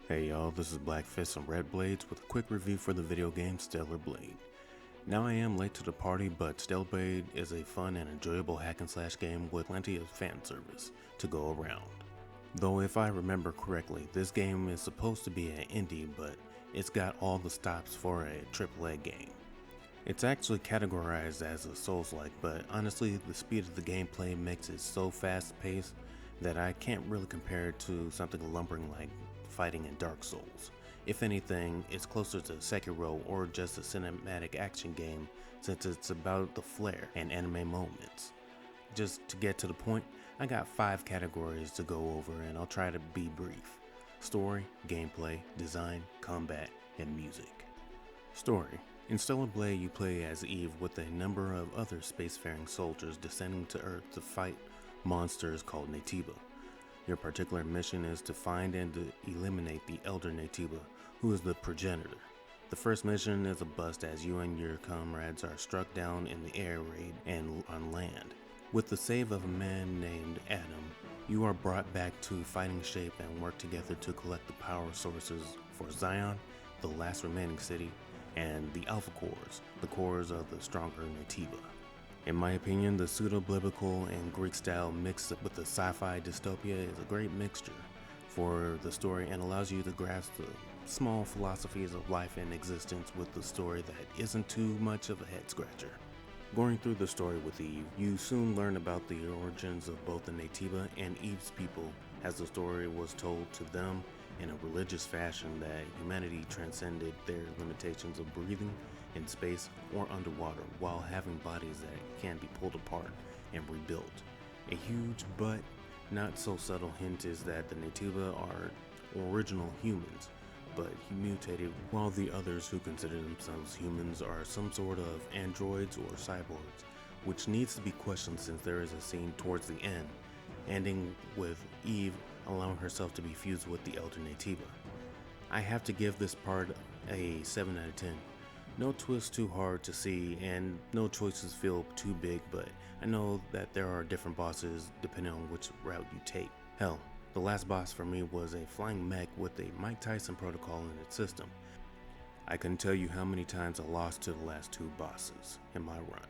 Hey y'all, this is Black Fist and Red Blades with a quick review for the video game Stellar Blade. Now I am late to the party, but Stellar Blade is a fun and enjoyable hack and slash game with plenty of fan service to go around. Though if I remember correctly, this game is supposed to be an indie, but it's got all the stops for a AAA game. It's actually categorized as a Souls-like, but honestly the speed of the gameplay makes it so fast-paced that I can't really compare it to something lumbering like fighting in Dark Souls. If anything, it's closer to Sekiro or just a cinematic action game since it's about the flair and anime moments. Just to get to the point, I got 5 categories to go over and I'll try to be brief. Story, gameplay, design, combat, and music. Story. In Stellar Blade, you play as Eve with a number of other spacefaring soldiers descending to Earth to fight monsters called Naytiba. Your particular mission is to find and to eliminate the Elder Naytiba, who is the progenitor. The first mission is a bust as you and your comrades are struck down in the air raid and on land. With the save of a man named Adam, you are brought back to fighting shape and work together to collect the power sources for Zion, the last remaining city, and the Alpha Cores, the cores of the stronger Naytiba. In my opinion, the pseudo-biblical and Greek style mixed with the sci-fi dystopia is a great mixture for the story and allows you to grasp the small philosophies of life and existence with the story that isn't too much of a head-scratcher. Going through the story with Eve, you soon learn about the origins of both the Naytiba and Eve's people as the story was told to them in a religious fashion that humanity transcended their limitations of breathing in space or underwater while having bodies that can be pulled apart and rebuilt. A huge but not so subtle hint is that the Naytiba are original humans, but mutated, while the others who consider themselves humans are some sort of androids or cyborgs, which needs to be questioned since there is a scene towards the end, ending with Eve allowing herself to be fused with the Elder Naytiba. I have to give this part a 7 out of 10. No twist too hard to see and no choices feel too big, but I know that there are different bosses depending on which route you take. Hell, the last boss for me was a flying mech with a Mike Tyson protocol in its system. I couldn't tell you how many times I lost to the last 2 bosses in my run.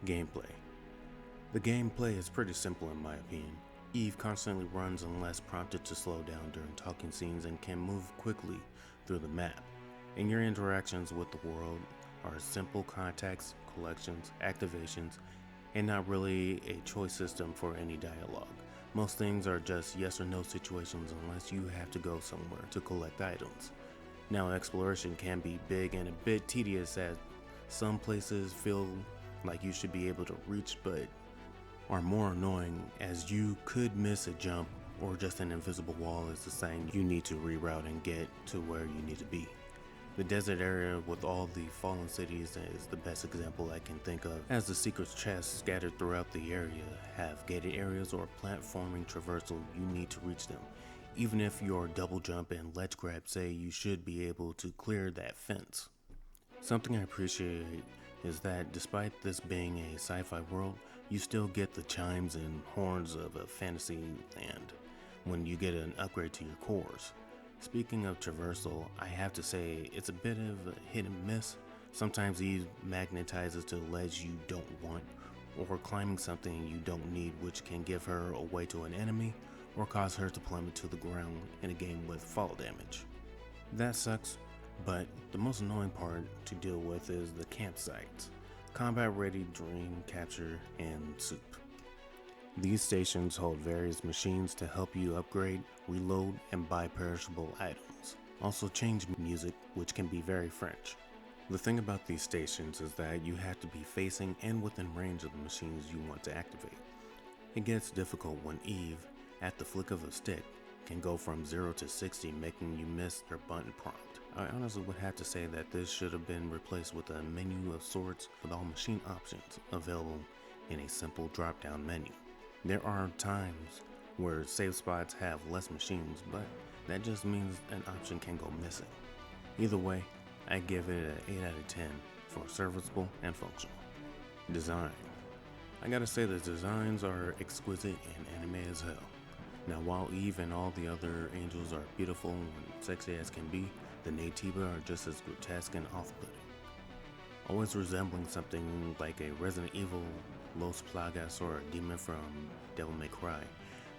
Gameplay. The gameplay is pretty simple in my opinion. Eve constantly runs unless prompted to slow down during talking scenes and can move quickly through the map. And your interactions with the world are simple contacts, collections, activations, and not really a choice system for any dialogue. Most things are just yes or no situations unless you have to go somewhere to collect items. Now exploration can be big and a bit tedious as some places feel like you should be able to reach but are more annoying as you could miss a jump or just an invisible wall is the sign you need to reroute and get to where you need to be. The desert area with all the fallen cities is the best example I can think of, as the secret chests scattered throughout the area have gated areas or platforming traversal you need to reach them. Even if your double jump and ledge grab say you should be able to clear that fence. Something I appreciate is that despite this being a sci-fi world, you still get the chimes and horns of a fantasy land when you get an upgrade to your cores. Speaking of traversal, I have to say it's a bit of a hit and miss. Sometimes he magnetizes to the ledge you don't want, or climbing something you don't need, which can give her away to an enemy, or cause her to plummet to the ground in a game with fall damage. That sucks, but the most annoying part to deal with is the campsites. Combat ready dream catcher and soup. These stations hold various machines to help you upgrade, reload, and buy perishable items. Also change music, which can be very French. The thing about these stations is that you have to be facing and within range of the machines you want to activate. It gets difficult when Eve, at the flick of a stick, can go from 0 to 60, making you miss her button prompt. I honestly would have to say that this should have been replaced with a menu of sorts with all machine options available in a simple drop-down menu. There are times where save spots have less machines, but that just means an option can go missing. Either way, I give it an 8 out of 10 for serviceable and functional. Design. I gotta say the designs are exquisite and anime as hell. Now while Eve and all the other angels are beautiful and sexy as can be, the Naytiba are just as grotesque and off-putting. Always resembling something like a Resident Evil Los Plagas or a demon from Devil May Cry,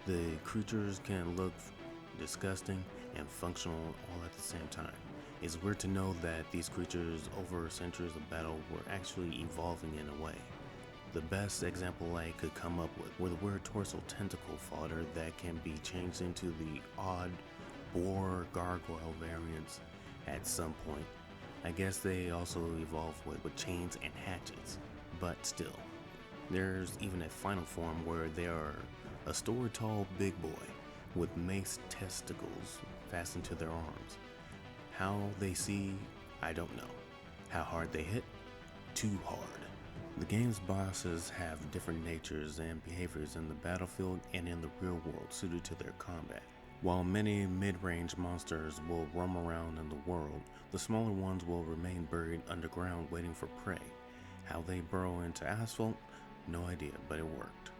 the creatures can look disgusting and functional all at the same time. It's weird to know that these creatures over centuries of battle were actually evolving in a way. The best example I could come up with were the weird torso tentacle fodder that can be changed into the odd boar gargoyle variants at some point. I guess they also evolve with chains and hatchets, but still. There's even a final form where they are a story-tall big boy with mace testicles fastened to their arms. How they see, I don't know. How hard they hit? Too hard. The game's bosses have different natures and behaviors in the battlefield and in the real world suited to their combat. While many mid-range monsters will roam around in the world, the smaller ones will remain buried underground waiting for prey. How they burrow into asphalt? No idea, but it worked.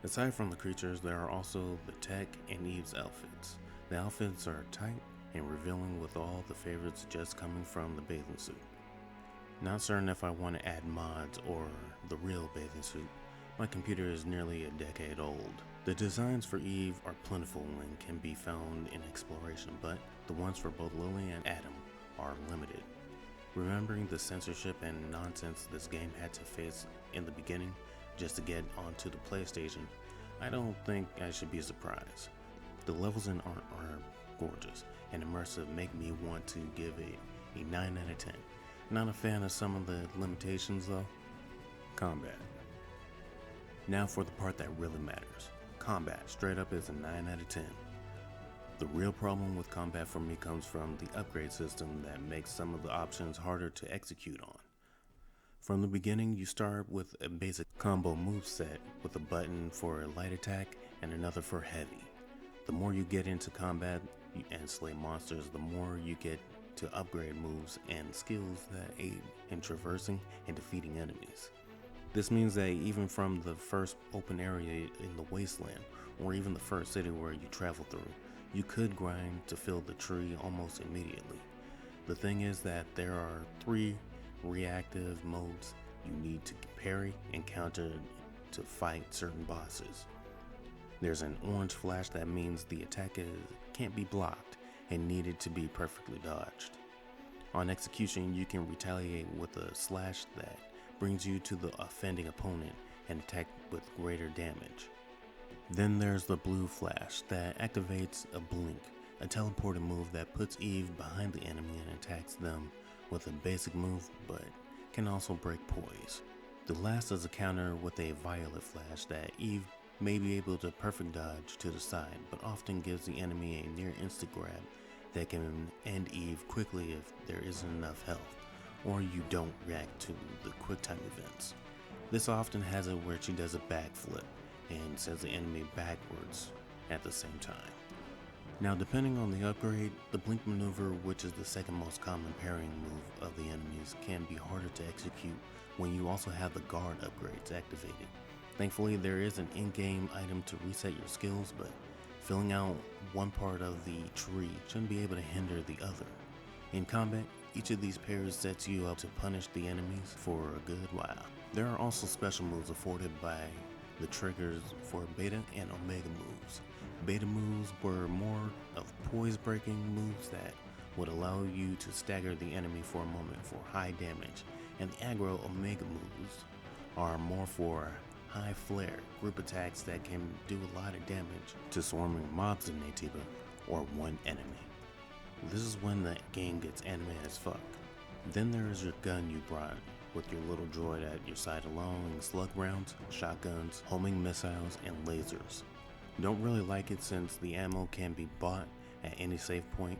Aside from the creatures, there are also the tech and Eve's outfits. The outfits are tight and revealing with all the favorites just coming from the bathing suit. Not certain if I want to add mods or the real bathing suit. My computer is nearly a decade old. The designs for Eve are plentiful and can be found in exploration, but the ones for both Lily and Adam are limited. Remembering the censorship and nonsense this game had to face in the beginning just to get onto the PlayStation, I don't think I should be surprised. The levels in art are gorgeous and immersive, make me want to give it a 9 out of 10. Not a fan of some of the limitations though. Combat. Now for the part that really matters. Combat straight up is a 9 out of 10. The real problem with combat for me comes from the upgrade system that makes some of the options harder to execute on. From the beginning, you start with a basic combo moveset with a button for a light attack and another for heavy. The more you get into combat and slay monsters, the more you get to upgrade moves and skills that aid in traversing and defeating enemies. This means that even from the first open area in the wasteland, or even the first city where you travel through, you could grind to fill the tree almost immediately. The thing is that there are 3 reactive modes you need to parry and counter to fight certain bosses. There's an orange flash that means the attack can't be blocked and needed to be perfectly dodged. On execution, you can retaliate with a slash that brings you to the offending opponent and attack with greater damage. Then there's the blue flash that activates a blink, a teleporting move that puts Eve behind the enemy and attacks them with a basic move but can also break poise. The last is a counter with a violet flash that Eve may be able to perfect dodge to the side but often gives the enemy a near instant grab that can end Eve quickly if there isn't enough health, or you don't react to the quick time events. This often has it where she does a backflip and sends the enemy backwards at the same time. Now depending on the upgrade, the blink maneuver, which is the second most common parrying move of the enemies, can be harder to execute when you also have the guard upgrades activated. Thankfully there is an in-game item to reset your skills, but filling out one part of the tree shouldn't be able to hinder the other. In combat, each of these pairs sets you up to punish the enemies for a good while. There are also special moves afforded by the triggers for beta and omega moves. Beta moves were more of poise breaking moves that would allow you to stagger the enemy for a moment for high damage, and the aggro omega moves are more for high flare group attacks that can do a lot of damage to swarming mobs in Naytiba or one enemy. This is when the game gets anime as fuck. Then there is your gun you brought with your little droid at your side allowing slug rounds, shotguns, homing missiles, and lasers. Don't really like it since the ammo can be bought at any save point.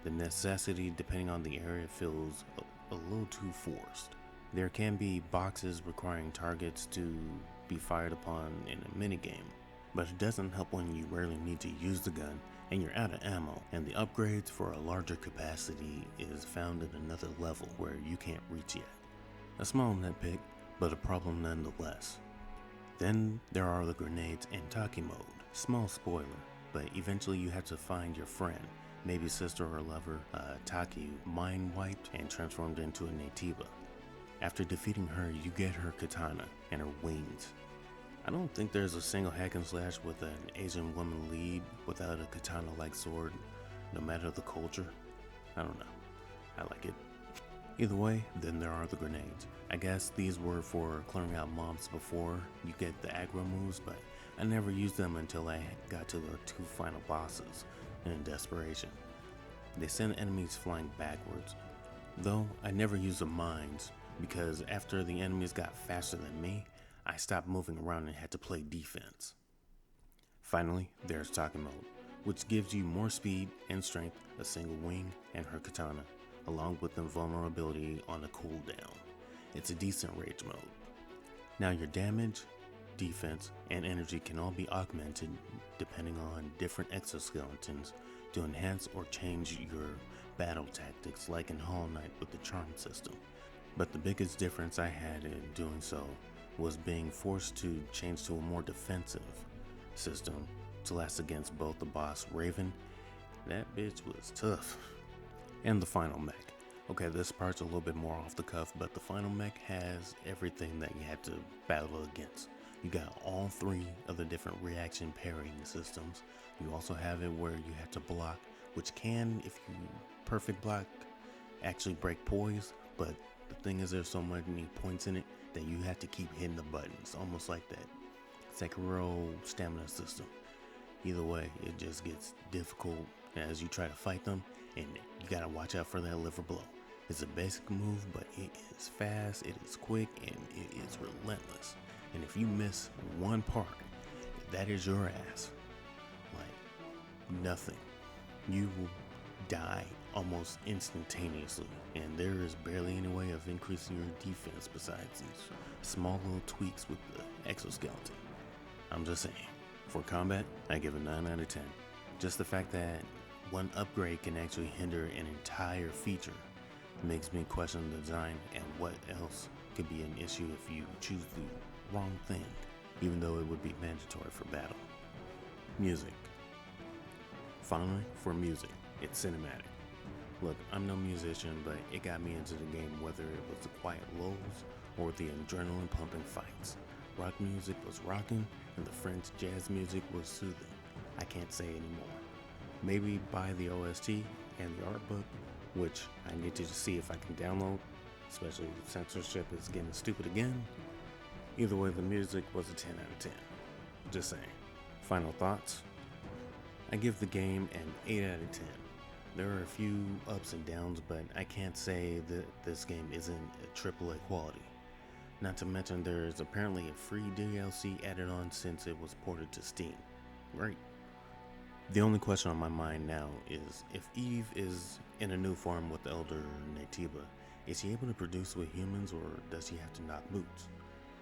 The necessity depending on the area feels a little too forced. There can be boxes requiring targets to be fired upon in a minigame, but it doesn't help when you rarely need to use the gun and you're out of ammo, and the upgrades for a larger capacity is found at another level where you can't reach yet. A small nitpick, but a problem nonetheless. Then there are the grenades in Taki mode. Small spoiler, but eventually you have to find your friend, maybe sister or lover, Taki, mind wiped and transformed into a Naytiba. After defeating her, you get her katana and her wings. I don't think there's a single hack and slash with an Asian woman lead without a katana-like sword, no matter the culture. I don't know. I like it. Either way, then there are the grenades. I guess these were for clearing out mobs before you get the aggro moves, but I never used them until I got to the 2 final bosses, and in desperation. They send enemies flying backwards. Though I never used the mines, because after the enemies got faster than me, I stopped moving around and had to play defense. Finally, there's Taki mode, which gives you more speed and strength, a single wing, and her katana, along with invulnerability on a cooldown. It's a decent rage mode. Now your damage, defense, and energy can all be augmented depending on different exoskeletons to enhance or change your battle tactics, like in Hollow Knight with the charm system. But the biggest difference I had in doing so was being forced to change to a more defensive system to last against both the boss Raven. That bitch was tough. And the final mech. Okay, this part's a little bit more off the cuff, but the final mech has everything that you had to battle against. You got all 3 of the different reaction parrying systems. You also have it where you have to block, which can, if you perfect block, actually break poise, but the thing is there's so many points in it that you have to keep hitting the buttons, almost like that Sekiro stamina system. Either way, it just gets difficult as you try to fight them, and you gotta watch out for that liver blow. It's a basic move, but it is fast, it is quick, and it is relentless. And if you miss one part, that is your ass. Like, nothing. You will die almost instantaneously, and there is barely any way of increasing your defense besides these small little tweaks with the exoskeleton. I'm just saying, for combat, I give it 9 out of 10. Just the fact that one upgrade can actually hinder an entire feature makes me question the design and what else could be an issue if you choose the wrong thing, even though it would be mandatory for battle. Music. Finally, for music, it's cinematic. Look, I'm no musician, but it got me into the game whether it was the quiet lulls or the adrenaline pumping fights. Rock music was rocking, and the French jazz music was soothing. I can't say anymore. Maybe buy the OST and the art book, which I need to see if I can download, especially censorship is getting stupid again. Either way, the music was a 10 out of 10. Just saying. Final thoughts? I give the game an 8 out of 10. There are a few ups and downs, but I can't say that this game isn't a AAA quality. Not to mention there is apparently a free DLC added on since it was ported to Steam. Great. The only question on my mind now is, if Eve is in a new form with Elder Naytiba, is she able to produce with humans, or does she have to knock boots?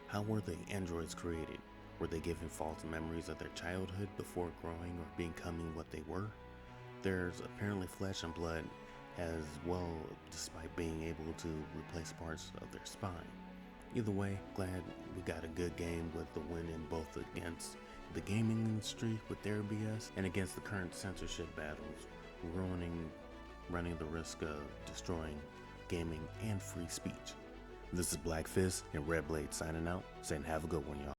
How were the androids created? Were they given false memories of their childhood before growing or becoming what they were? There's apparently flesh and blood as well, despite being able to replace parts of their spine. Either way, glad we got a good game with the win in both against the gaming industry with their BS and against the current censorship battles, running the risk of destroying gaming and free speech. This is Black Fist and Red Blade signing out, saying have a good one, y'all.